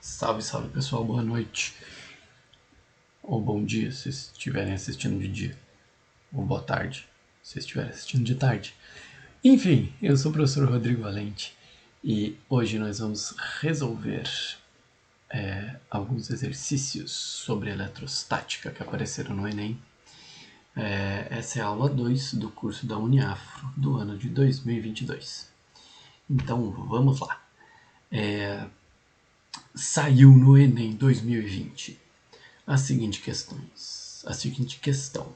Salve, salve pessoal, boa noite. Ou bom dia se estiverem assistindo de dia. Ou boa tarde se estiverem assistindo de tarde. Enfim, eu sou o professor Rodrigo Valente e hoje nós vamos resolver alguns exercícios sobre eletrostática que apareceram no Enem. Essa é a aula 2 do curso da Uniafro do ano de 2022. Então vamos lá. Saiu no Enem 2020 a seguinte questão.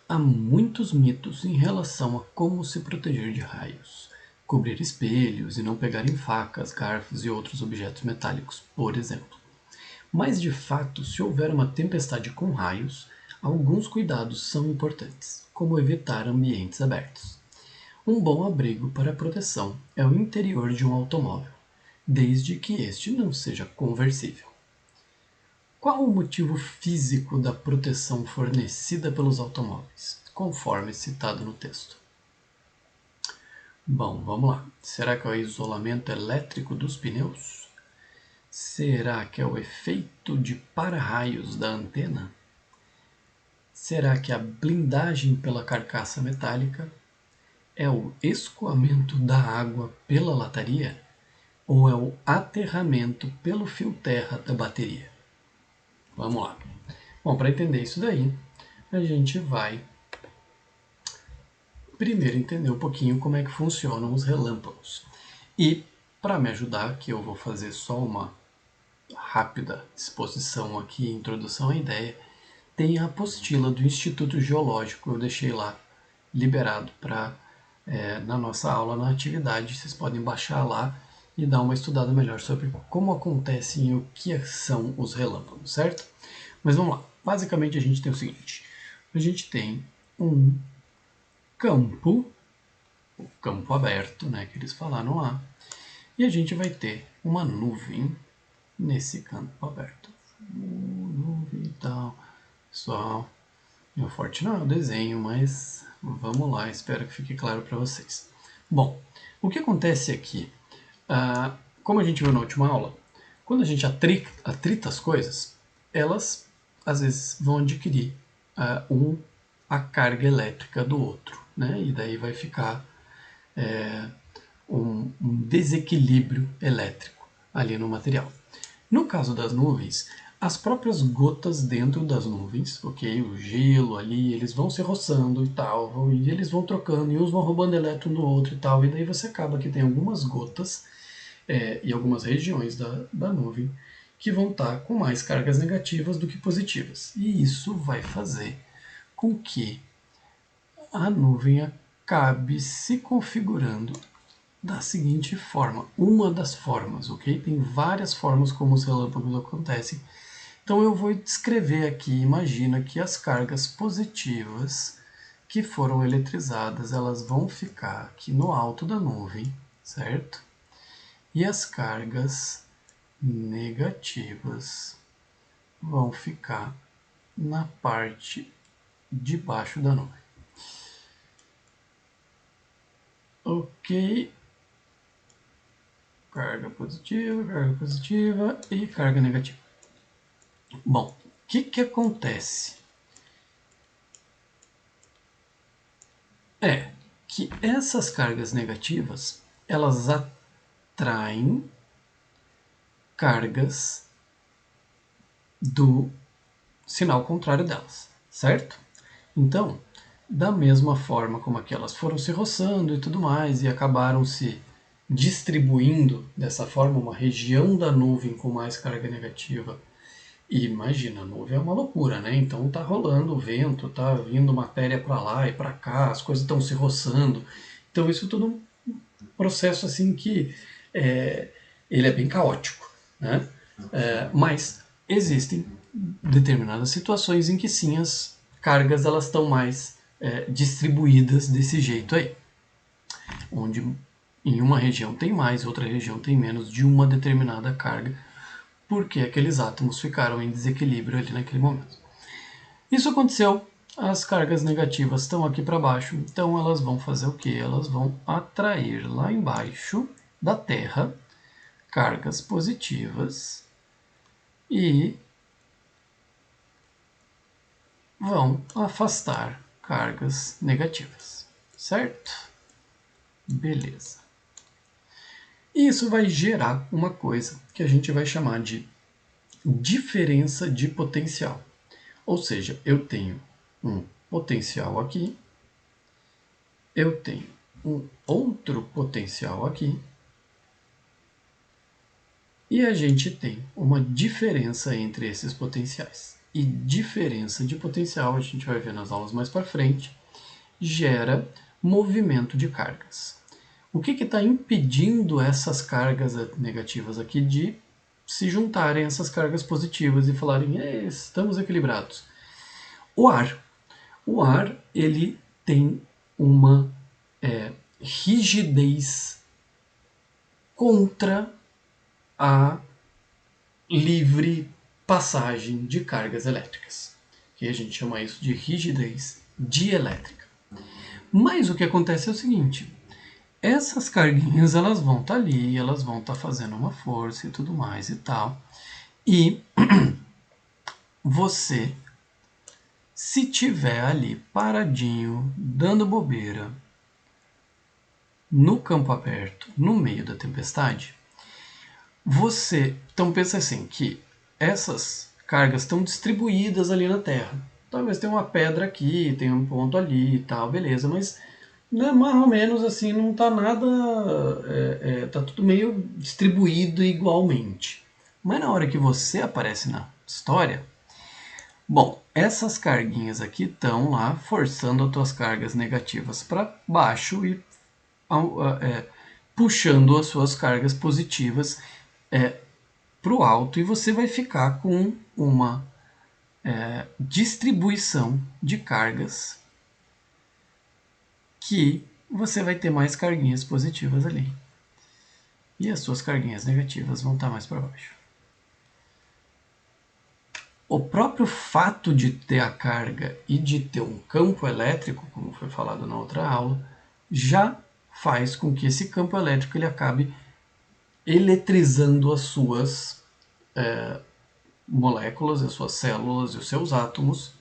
Há muitos mitos em relação a como se proteger de raios, cobrir espelhos e não pegar em facas, garfos e outros objetos metálicos, por exemplo. Mas de fato, se houver uma tempestade com raios, alguns cuidados são importantes, como evitar ambientes abertos. Um bom abrigo para proteção é o interior de um automóvel, desde que este não seja conversível. Qual o motivo físico da proteção fornecida pelos automóveis, conforme citado no texto? Bom, vamos lá. Será que é o isolamento elétrico dos pneus? Será que é o efeito de para-raios da antena? Será que é a blindagem pela carcaça metálica? É o escoamento da água pela lataria? Ou é o aterramento pelo fio terra da bateria? Vamos lá. Bom, para entender isso daí, a gente vai primeiro entender um pouquinho como é que funcionam os relâmpagos. E para me ajudar, que eu vou fazer só uma rápida exposição aqui, introdução à ideia, tem a apostila do Instituto Geológico, eu deixei lá liberado para na nossa aula, na atividade, vocês podem baixar lá e dar uma estudada melhor sobre como acontecem e o que são os relâmpagos, certo? Mas vamos lá. Basicamente a gente tem o seguinte, a gente tem um campo, o campo aberto, né, que eles falaram lá, e a gente vai ter uma nuvem nesse campo aberto. Nuvem e tal. Pessoal, meu forte não é o desenho, mas vamos lá, espero que fique claro para vocês. Bom, o que acontece aqui, como a gente viu na última aula, quando a gente atrita as coisas, elas às vezes vão adquirir a carga elétrica do outro, né? E daí vai ficar um desequilíbrio elétrico ali no material. No caso das nuvens, as próprias gotas dentro das nuvens, ok? O gelo ali, eles vão se roçando e tal, e eles vão trocando, e uns vão roubando elétron do outro e tal, e daí você acaba que tem algumas gotas e algumas regiões da nuvem que vão estar com mais cargas negativas do que positivas. E isso vai fazer com que a nuvem acabe se configurando da seguinte forma, uma das formas, ok? Tem várias formas como os relâmpagos acontecem. Então eu vou descrever aqui, imagina que as cargas positivas que foram eletrizadas, elas vão ficar aqui no alto da nuvem, certo? E as cargas negativas vão ficar na parte de baixo da nuvem. Ok, carga positiva e carga negativa. Bom, o que acontece? É que essas cargas negativas, elas atraem cargas do sinal contrário delas, certo? Então, da mesma forma como aquelas foram se roçando e tudo mais e acabaram se distribuindo dessa forma, uma região da nuvem com mais carga negativa. E imagina, a nuvem é uma loucura, né? Então tá rolando o vento, tá vindo matéria para lá e para cá, as coisas estão se roçando. Então isso tudo um processo assim que ele é bem caótico, né? Mas existem determinadas situações em que sim as cargas elas estão mais distribuídas desse jeito aí, onde em uma região tem mais, outra região tem menos de uma determinada carga, porque aqueles átomos ficaram em desequilíbrio ali naquele momento. Isso aconteceu, as cargas negativas estão aqui para baixo, então elas vão fazer o que? Elas vão atrair lá embaixo da Terra cargas positivas e vão afastar cargas negativas, certo? Beleza. E isso vai gerar uma coisa que a gente vai chamar de diferença de potencial. Ou seja, eu tenho um potencial aqui, eu tenho um outro potencial aqui, e a gente tem uma diferença entre esses potenciais. E diferença de potencial, a gente vai ver nas aulas mais para frente, gera movimento de cargas. O que está impedindo essas cargas negativas aqui de se juntarem a essas cargas positivas e falarem, estamos equilibrados? O ar. O ar, ele tem uma rigidez contra a livre passagem de cargas elétricas, que a gente chama isso de rigidez dielétrica. Mas o que acontece é o seguinte, essas carguinhas elas vão estar ali, elas vão estar fazendo uma força e tudo mais e tal, e você, se tiver ali paradinho, dando bobeira, no campo aberto, no meio da tempestade, então pensa assim, que essas cargas estão distribuídas ali na Terra. Talvez tenha uma pedra aqui, tenha um ponto ali e tal, beleza, mas né, mais ou menos assim, não está nada, tá tudo meio distribuído igualmente. Mas na hora que você aparece na história, bom, essas carguinhas aqui estão lá forçando as tuas cargas negativas para baixo e puxando as suas cargas positivas para o alto, e você vai ficar com uma distribuição de cargas que você vai ter mais carguinhas positivas ali. E as suas carguinhas negativas vão estar mais para baixo. O próprio fato de ter a carga e de ter um campo elétrico, como foi falado na outra aula, já faz com que esse campo elétrico ele acabe eletrizando as suas moléculas, as suas células e os seus átomos,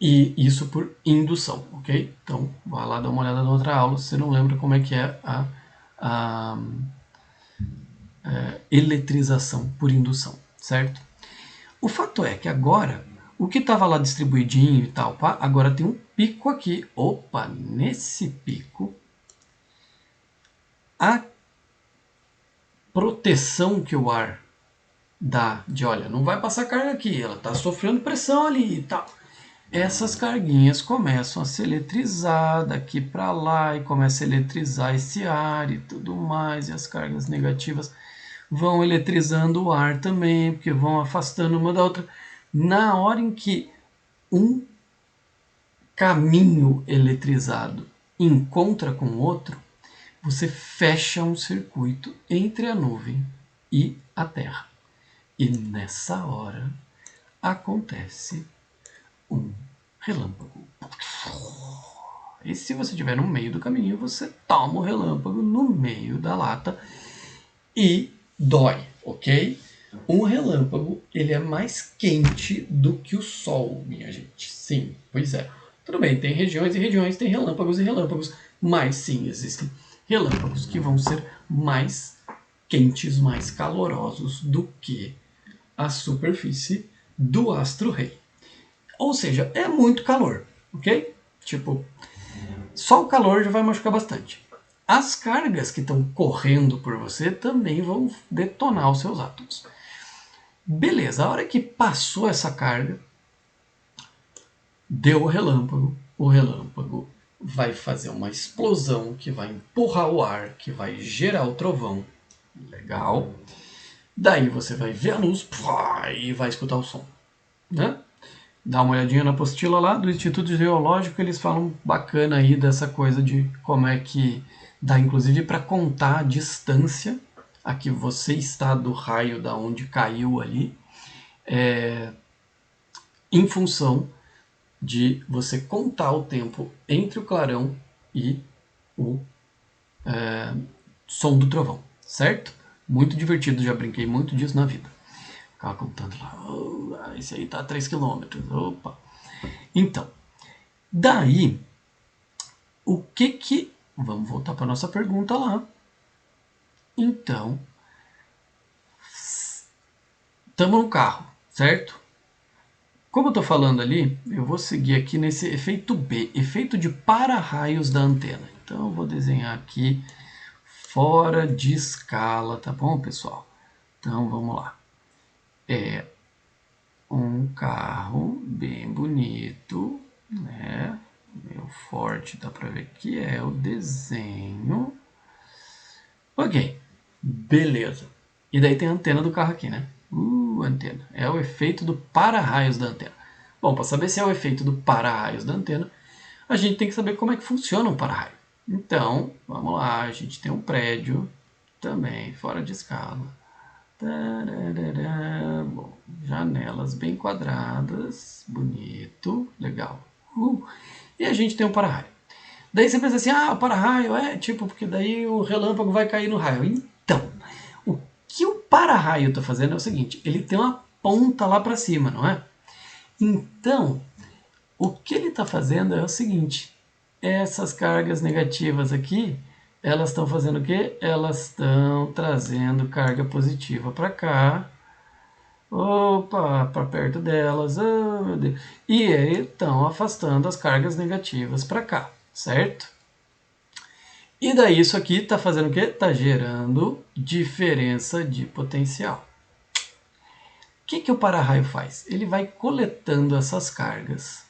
e isso por indução, ok? Então, vai lá dar uma olhada na outra aula, se você não lembra como é que é a eletrização por indução, certo? O fato é que agora, o que estava lá distribuidinho e tal, pá, agora tem um pico aqui. Opa, nesse pico, a proteção que o ar dá de, olha, não vai passar carga aqui, ela está sofrendo pressão ali e tal. Essas carguinhas começam a se eletrizar daqui para lá e começa a eletrizar esse ar e tudo mais, e as cargas negativas vão eletrizando o ar também, porque vão afastando uma da outra. Na hora em que um caminho eletrizado encontra com o outro, você fecha um circuito entre a nuvem e a Terra. E nessa hora acontece um relâmpago. E se você estiver no meio do caminho, você toma o relâmpago no meio da lata e dói, ok? Um relâmpago, ele é mais quente do que o sol, minha gente. Sim, pois é. Tudo bem, tem regiões e regiões, tem relâmpagos e relâmpagos, mas sim, existem relâmpagos que vão ser mais quentes, mais calorosos do que a superfície do astro-rei. Ou seja, é muito calor, ok? Tipo, só o calor já vai machucar bastante. As cargas que estão correndo por você também vão detonar os seus átomos. Beleza, a hora que passou essa carga, deu o relâmpago vai fazer uma explosão que vai empurrar o ar, que vai gerar o trovão. Legal. Daí você vai ver a luz e vai escutar o som. Né? Dá uma olhadinha na apostila lá do Instituto Geológico, eles falam bacana aí dessa coisa de como é que dá, inclusive, para contar a distância a que você está do raio da onde caiu ali, em função de você contar o tempo entre o clarão e o som do trovão, certo? Muito divertido, já brinquei muito disso na vida. Ficava contando lá, oh, esse aí tá a 3 km, opa. Então, daí, o que... Vamos voltar para nossa pergunta lá. Então, estamos no carro, certo? Como eu estou falando ali, eu vou seguir aqui nesse efeito B, efeito de para-raios da antena. Então, eu vou desenhar aqui fora de escala, tá bom, pessoal? Então, vamos lá. É um carro bem bonito, né? Meio forte, dá para ver que é o desenho. Ok, beleza. E daí tem a antena do carro aqui, né? Antena. É o efeito do para-raios da antena. Bom, para saber se é o efeito do para-raios da antena, a gente tem que saber como é que funciona um para-raio. Então, vamos lá, a gente tem um prédio também, fora de escala. Tararara. Bom, janelas bem quadradas, bonito, legal. E a gente tem um para-raio. Daí você pensa assim, o para-raio é tipo, porque daí o relâmpago vai cair no raio. Então, o que o para-raio está fazendo é o seguinte, ele tem uma ponta lá para cima, não é? Então, o que ele está fazendo é o seguinte, essas cargas negativas aqui, elas estão fazendo o quê? Elas estão trazendo carga positiva para cá, opa, para perto delas, oh meu Deus, e aí estão afastando as cargas negativas para cá, certo? E daí isso aqui está fazendo o quê? Está gerando diferença de potencial. O que o para-raio faz? Ele vai coletando essas cargas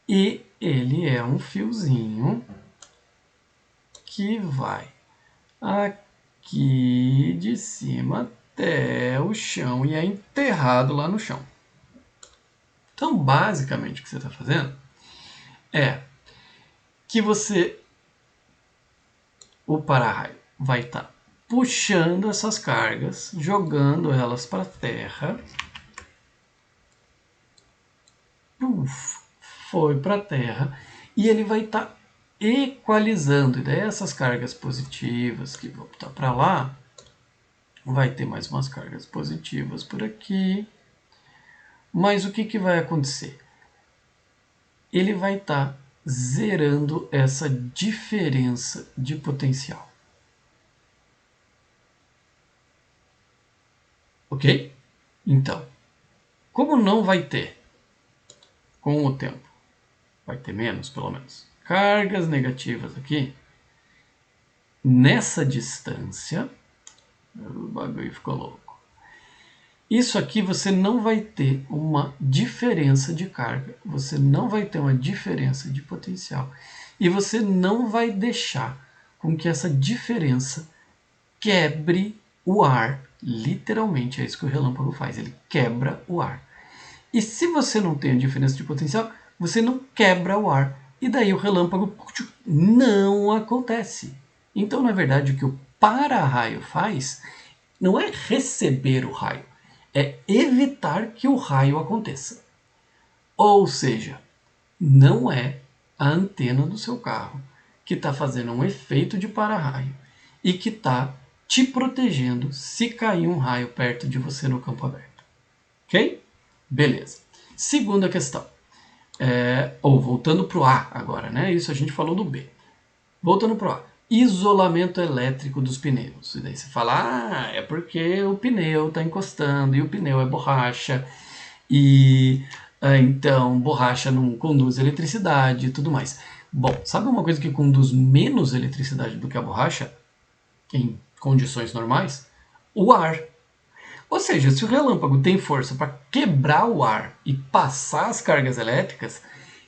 e ele é um fiozinho que vai aqui de cima até o chão e é enterrado lá no chão. Então, basicamente, o que você está fazendo é que o para-raio vai estar puxando essas cargas, jogando elas para a terra. Foi para a terra e ele vai estar equalizando. E daí essas cargas positivas que vão estar para lá, vai ter mais umas cargas positivas por aqui. Mas o que vai acontecer? Ele vai estar zerando essa diferença de potencial. Ok? Então, como não vai ter com o tempo, vai ter menos pelo menos, cargas negativas aqui, nessa distância, o bagulho ficou louco. Isso aqui você não vai ter uma diferença de carga, você não vai ter uma diferença de potencial e você não vai deixar com que essa diferença quebre o ar. Literalmente é isso que o relâmpago faz, ele quebra o ar. E se você não tem a diferença de potencial, você não quebra o ar e daí o relâmpago não acontece. Então, na verdade, o que o para-raio faz não é receber o raio, é evitar que o raio aconteça. Ou seja, não é a antena do seu carro que está fazendo um efeito de para-raio e que está te protegendo se cair um raio perto de você no campo aberto. Ok? Beleza. Segunda questão. Voltando para o A agora, né? Isso a gente falou do B. Voltando para o A. Isolamento elétrico dos pneus. E daí você fala, é porque o pneu está encostando e o pneu é borracha e então borracha não conduz eletricidade e tudo mais. Bom, sabe uma coisa que conduz menos eletricidade do que a borracha em condições normais? O ar. Ou seja, se o relâmpago tem força para quebrar o ar e passar as cargas elétricas,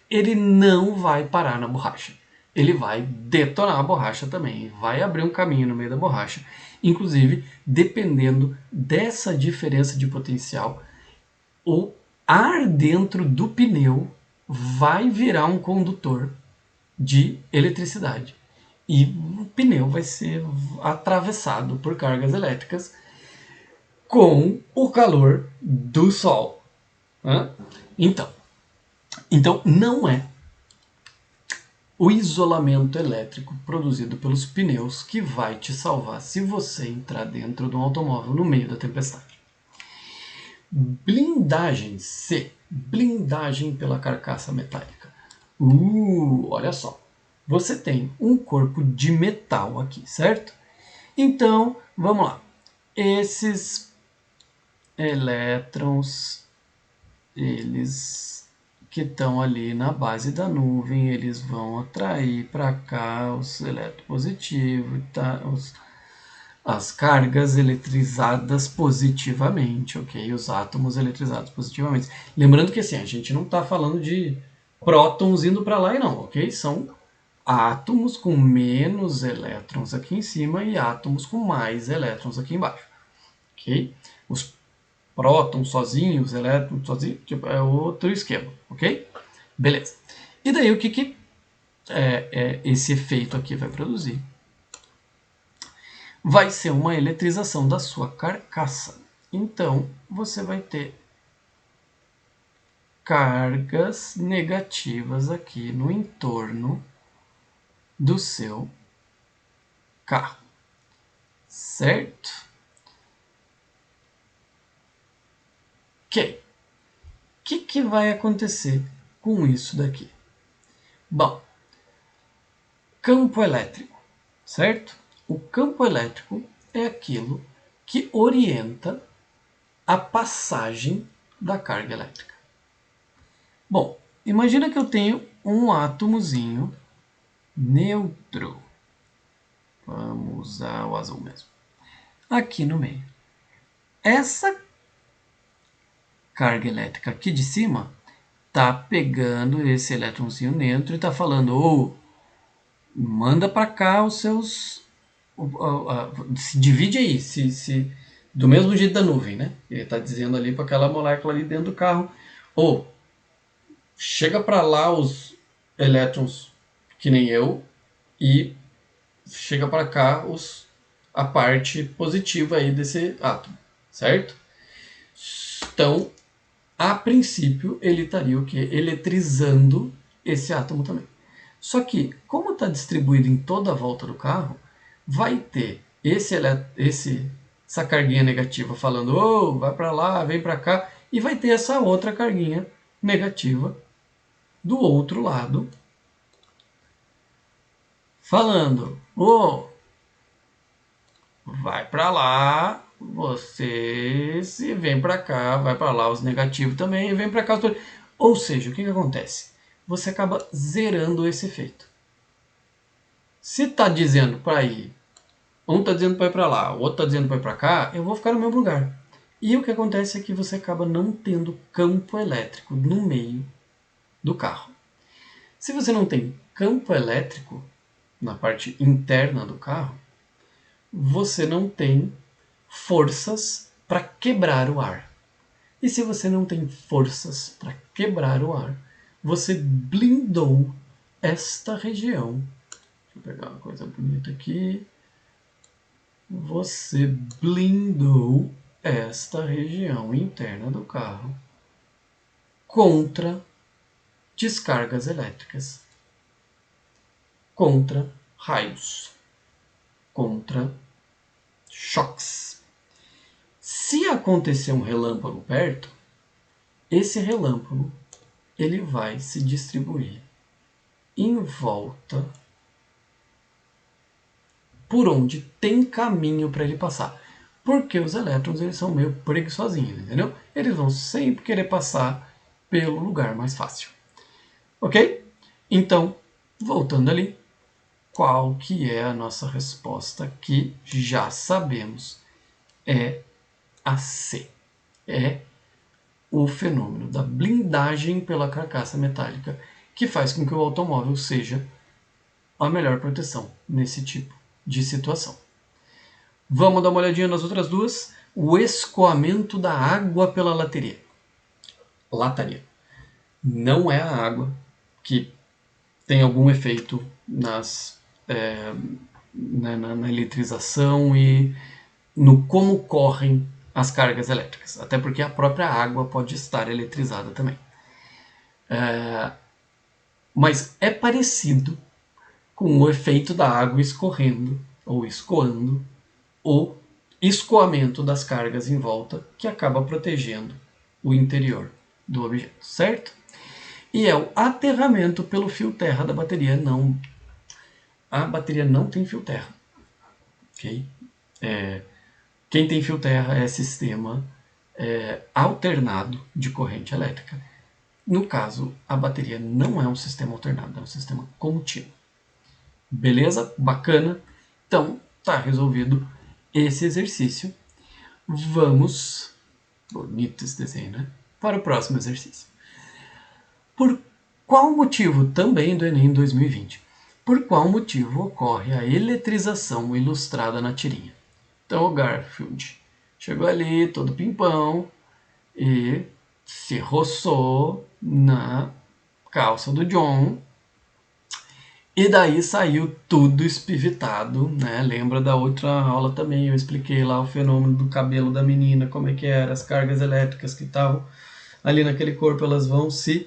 ele não vai parar na borracha. Ele vai detonar a borracha também, vai abrir um caminho no meio da borracha. Inclusive, dependendo dessa diferença de potencial, o ar dentro do pneu vai virar um condutor de eletricidade. E o pneu vai ser atravessado por cargas elétricas com o calor do sol. Então não é o isolamento elétrico produzido pelos pneus que vai te salvar se você entrar dentro de um automóvel no meio da tempestade. Blindagem C. Blindagem pela carcaça metálica. Olha só. Você tem um corpo de metal aqui, certo? Então, vamos lá. Esses elétrons, eles que estão ali na base da nuvem, eles vão atrair para cá os eletropositivos, tá? As cargas eletrizadas positivamente, ok? Os átomos eletrizados positivamente. Lembrando que assim, a gente não está falando de prótons indo para lá e não, ok? São átomos com menos elétrons aqui em cima e átomos com mais elétrons aqui embaixo, ok? Os prótons sozinhos, elétrons sozinhos, tipo, é outro esquema, ok? Beleza. E daí o que esse efeito aqui vai produzir? Vai ser uma eletrização da sua carcaça. Então, você vai ter cargas negativas aqui no entorno do seu carro. Certo? Ok. O que vai acontecer com isso daqui? Bom, campo elétrico, certo? O campo elétrico é aquilo que orienta a passagem da carga elétrica. Bom, imagina que eu tenho um átomozinho neutro. Vamos usar o azul mesmo. Aqui no meio. Essa carga elétrica aqui de cima tá pegando esse elétronzinho neutro e tá falando, manda para cá os seus, se divide aí, do mesmo jeito da nuvem, né? Ele tá dizendo ali para aquela molécula ali dentro do carro, chega para lá os elétrons que nem eu e chega para cá a parte positiva aí desse átomo, certo? Então, a princípio, ele estaria o quê? Eletrizando esse átomo também. Só que, como está distribuído em toda a volta do carro, vai ter essa carguinha negativa falando, vai para lá, vem para cá, e vai ter essa outra carguinha negativa do outro lado falando, vai para lá, você se vem para cá, vai para lá os negativos também, e vem para cá os... Ou seja, o que acontece? Você acaba zerando esse efeito. Se está dizendo para ir, um está dizendo para ir para lá, o outro está dizendo para ir para cá, eu vou ficar no mesmo lugar. E o que acontece é que você acaba não tendo campo elétrico no meio do carro. Se você não tem campo elétrico na parte interna do carro, você não tem forças para quebrar o ar. E se você não tem forças para quebrar o ar, você blindou esta região. Deixa eu pegar uma coisa bonita aqui. Você blindou esta região interna do carro contra descargas elétricas, contra raios, contra choques. Se acontecer um relâmpago perto, esse relâmpago ele vai se distribuir em volta por onde tem caminho para ele passar. Porque os elétrons eles são meio preguiçosinhos, entendeu? Eles vão sempre querer passar pelo lugar mais fácil. Ok? Então, voltando ali, qual que é a nossa resposta que já sabemos? É a C. É o fenômeno da blindagem pela carcaça metálica, que faz com que o automóvel seja a melhor proteção nesse tipo de situação. Vamos dar uma olhadinha nas outras duas. O escoamento da água pela lataria. Não é a água que tem algum efeito na eletrização e no como correm as cargas elétricas. Até porque a própria água pode estar eletrizada também. Mas é parecido com o efeito da água escorrendo ou escoando, o escoamento das cargas em volta, que acaba protegendo o interior do objeto, certo? E é o aterramento pelo fio terra da bateria. Não, a bateria não tem fio terra, ok? Quem tem fio terra é sistema alternado de corrente elétrica. No caso, a bateria não é um sistema alternado, é um sistema contínuo. Beleza? Bacana? Então, tá resolvido esse exercício. Vamos, bonito esse desenho, né? Para o próximo exercício. Por qual motivo, também do Enem 2020, por qual motivo ocorre a eletrização ilustrada na tirinha? Então o Garfield chegou ali, todo pimpão, e se roçou na calça do John. E daí saiu tudo espivitado, né? Lembra da outra aula também, eu expliquei lá o fenômeno do cabelo da menina, como é que era, as cargas elétricas que estavam ali naquele corpo, elas vão se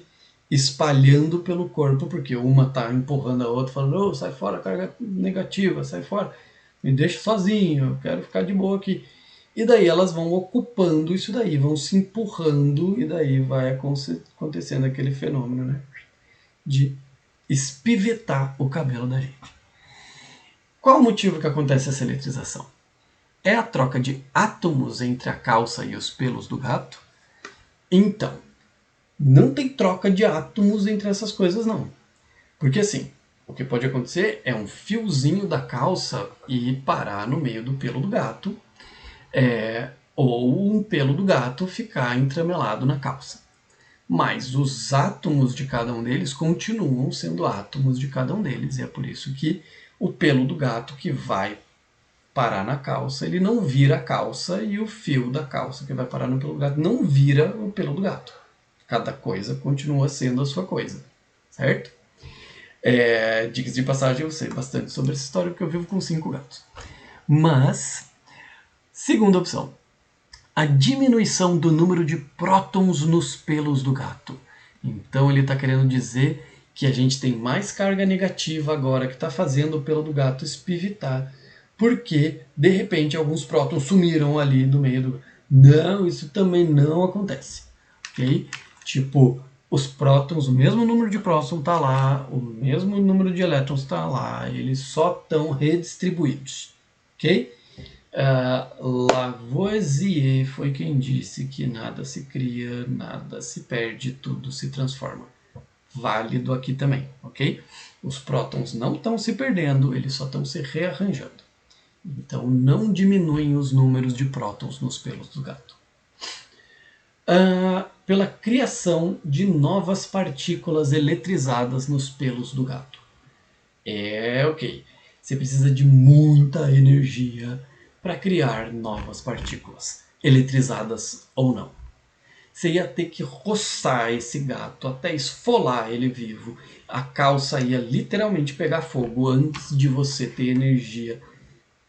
espalhando pelo corpo, porque uma tá empurrando a outra, falando, oh, sai fora, carga negativa, sai fora, me deixa sozinho, eu quero ficar de boa aqui. E daí elas vão ocupando isso daí, vão se empurrando, e daí vai acontecendo aquele fenômeno, né? De espivetar o cabelo da gente. Qual o motivo que acontece essa eletrização? É a troca de átomos entre a calça e os pelos do gato? Então, não tem troca de átomos entre essas coisas, não. Porque assim, o que pode acontecer é um fiozinho da calça ir parar no meio do pelo do gato, ou um pelo do gato ficar entremelado na calça. Mas os átomos de cada um deles continuam sendo átomos de cada um deles, e é por isso que o pelo do gato que vai parar na calça, ele não vira a calça, e o fio da calça que vai parar no pelo do gato não vira o pelo do gato. Cada coisa continua sendo a sua coisa, certo? Dicas de passagem, eu sei bastante sobre essa história, porque eu vivo com 5 gatos. Mas, segunda opção, a diminuição do número de prótons nos pelos do gato. Então ele está querendo dizer que a gente tem mais carga negativa agora, que está fazendo o pelo do gato espivitar, porque de repente alguns prótons sumiram ali no meio do... Não, isso também não acontece, ok? Tipo, os prótons, o mesmo número de prótons está lá, o mesmo número de elétrons está lá, eles só estão redistribuídos, ok? Lavoisier foi quem disse que nada se cria, nada se perde, tudo se transforma. Válido aqui também, ok? Os prótons não estão se perdendo, eles só estão se rearranjando. Então não diminuem os números de prótons nos pelos do gato. Pela criação de novas partículas eletrizadas nos pelos do gato. Ok. Você precisa de muita energia para criar novas partículas, eletrizadas ou não. Você ia ter que roçar esse gato até esfolar ele vivo. A calça ia literalmente pegar fogo antes de você ter energia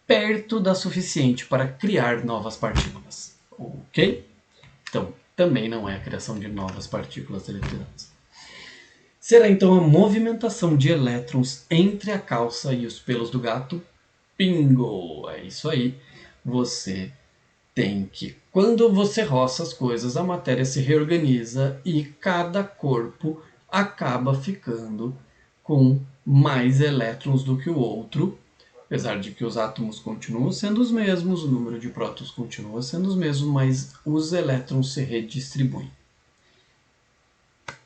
perto da suficiente para criar novas partículas. Ok? Então, também não é a criação de novas partículas eletrizadas. Será então a movimentação de elétrons entre a calça e os pelos do gato? Bingo! É isso aí. Você tem que, quando você roça as coisas, a matéria se reorganiza e cada corpo acaba ficando com mais elétrons do que o outro, apesar de que os átomos continuam sendo os mesmos, o número de prótons continua sendo os mesmos, mas os elétrons se redistribuem.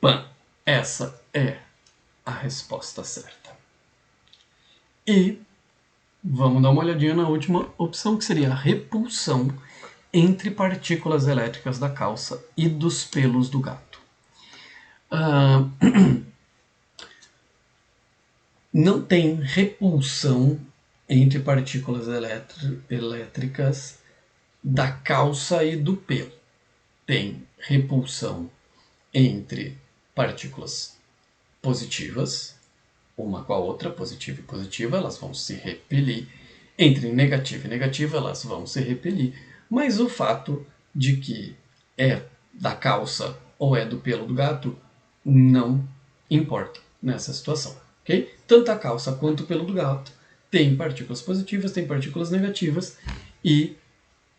Pã! Essa é a resposta certa. E vamos dar uma olhadinha na última opção, que seria a repulsão entre partículas elétricas da calça e dos pelos do gato. Não tem repulsão entre partículas elétricas da calça e do pelo. Tem repulsão entre partículas positivas, uma com a outra, positiva e positiva, elas vão se repelir. Entre negativa e negativa, elas vão se repelir. Mas o fato de que é da calça ou é do pelo do gato não importa nessa situação, ok? Tanto a calça quanto o pelo do gato tem partículas positivas, tem partículas negativas, e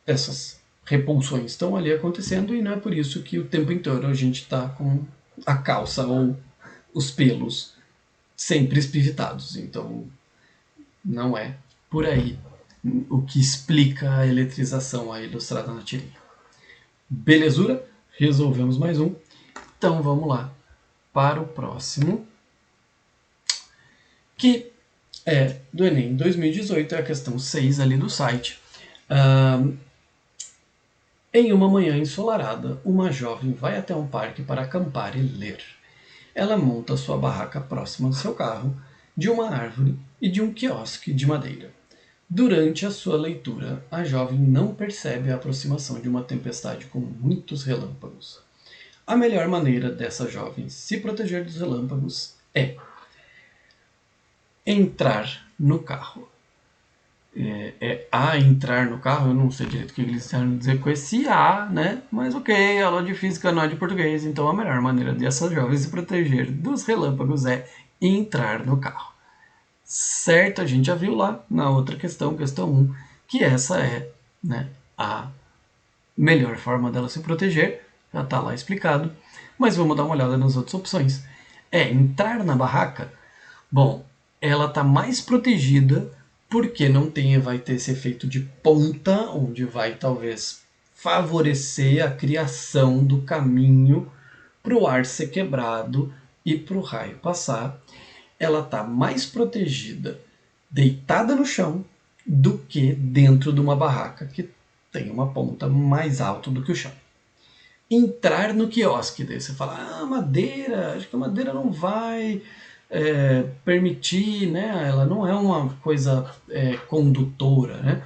essas repulsões estão ali acontecendo, e não é por isso que o tempo inteiro a gente está com a calça ou os pelos sempre espivitados. Então, não é por aí o que explica a eletrização aí ilustrada na tirinha. Belezura? Resolvemos mais um. Então vamos lá para o próximo, que é do Enem 2018, é a questão 6 ali do site. Em uma manhã ensolarada, uma jovem vai até um parque para acampar e ler. Ela monta sua barraca próxima do seu carro, de uma árvore e de um quiosque de madeira. Durante a sua leitura, a jovem não percebe a aproximação de uma tempestade com muitos relâmpagos. A melhor maneira dessa jovem se proteger dos relâmpagos é entrar no carro. A entrar no carro, eu não sei direito o que eles querem dizer com esse A, né? Mas ok, aula de física não é de português, então a melhor maneira dessa jovem se proteger dos relâmpagos é entrar no carro. Certo, a gente já viu lá na outra questão, questão 1, que essa é, né, a melhor forma dela se proteger, já está lá explicado, mas vamos dar uma olhada nas outras opções. Entrar na barraca? Bom, ela está mais protegida porque vai ter esse efeito de ponta, onde vai talvez favorecer a criação do caminho para o ar ser quebrado e para o raio passar. Ela está mais protegida deitada no chão do que dentro de uma barraca que tem uma ponta mais alta do que o chão. Entrar no quiosque, daí você fala, madeira, acho que a madeira não vai permitir, né? Ela não é uma coisa condutora, né?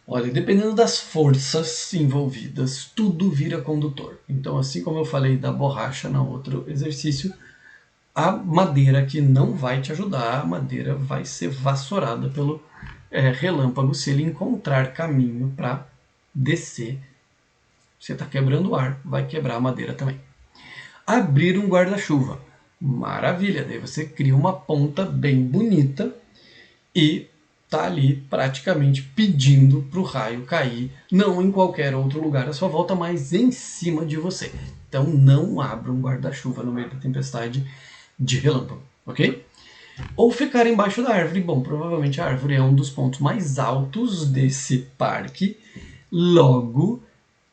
Olha, dependendo das forças envolvidas, tudo vira condutor. Então, assim como eu falei da borracha no outro exercício, a madeira que não vai te ajudar, a madeira vai ser vassourada pelo relâmpago se ele encontrar caminho para descer. Você está quebrando o ar, vai quebrar a madeira também. Abrir um guarda-chuva. Maravilha, daí você cria uma ponta bem bonita e tá ali praticamente pedindo para o raio cair, não em qualquer outro lugar à sua volta, mas em cima de você. Então não abra um guarda-chuva no meio da tempestade de relâmpago, ok? Ou ficar embaixo da árvore. Bom, provavelmente a árvore é um dos pontos mais altos desse parque, logo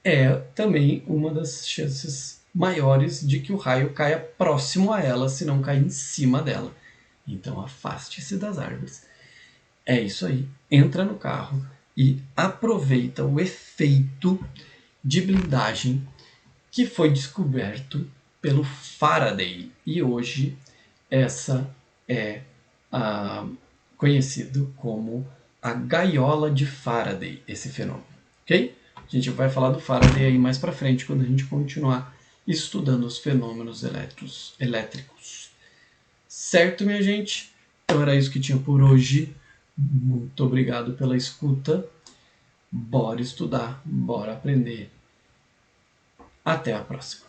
é também uma das chances maiores de que o raio caia próximo a ela, se não cair em cima dela. Então afaste-se das árvores. É isso aí. Entra no carro e aproveita o efeito de blindagem que foi descoberto pelo Faraday. E hoje essa é conhecido como a gaiola de Faraday, esse fenômeno. Ok? A gente vai falar do Faraday aí mais para frente, quando a gente continuar estudando os fenômenos elétricos. Certo, minha gente? Então era isso que tinha por hoje. Muito obrigado pela escuta. Bora estudar, bora aprender. Até a próxima.